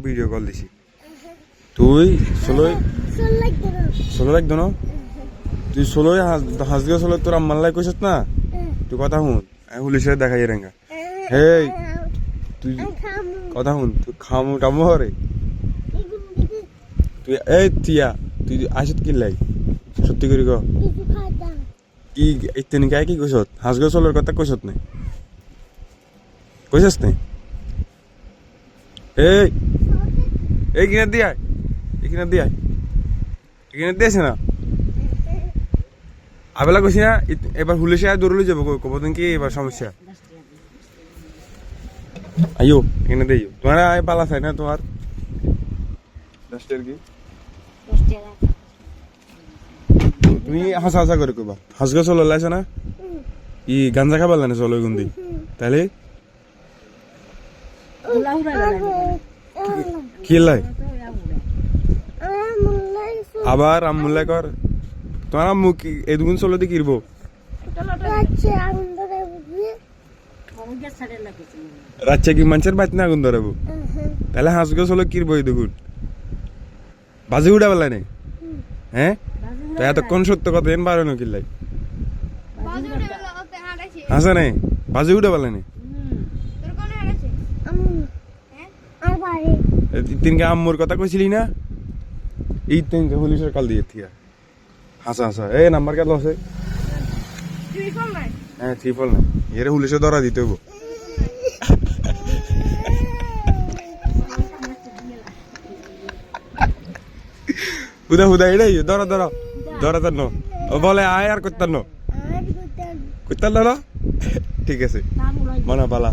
video call দিছি তুই ষোলো লাখ দন তুই ষোলোই হাজগা ষোলো তোর আম্মাল্লাই কইছত না তুই কথা শুন পুলিশের দেখাই রেঙ্গা হেই তুই কথা শুন তুই খামু টামু হরে তুই এই তিয়া তুই আসত কি লাই সত্যি করি ক কি ইত্যানি গায়ে কি কইছত হাজগা ষোলোর কথা কইছত নাই কইছস নাই এই এই কিনে দিয়ে এখানে দিয়ে এখানে দিয়েছে না আবেলা কইছি না এবার পুলিশে দৌড়লে যাবো কব দিন কি এবার সমস্যা আইও এখানে দিয়ে তোমার পালা চাই না তোমার 10 টাকা কি তুমি হাসা হাসা করে কবা হাসগা চলো লাইছ না ই গাঞ্জা খাবার না চলো গুন্দি তাহলে কি লাই আবার আম্মুল্লাই কর তোমার আম্মু কি এই দুগুণ চলো দিয়ে কিরবো রাচ্চা কি মানুষের বাচ্চা না আগুন ধরাবো তাহলে হাঁসগো চলো কিরবো এই দুগুণ বাজি উঠা বেলা নেই হ্যাঁ তো এতক্ষণ সত্য কথা এন বারো নো কিল্লাই হাসা নেই বাজি উঠা বেলা নেই তিনকে আম্মুর কথা কইছিলি না এই তিনকে পুলিশের কাল দিয়ে থিয়া হাসা হাসা এই নাম্বার কত আছে হ্যাঁ 349 এর পুলিশে ধরা দিতে হবো হুদা হুদা এটাই ধরা ধরা ধরা ধর ও বলে আয় আর করতাম না ঠিক আছে মানা পালা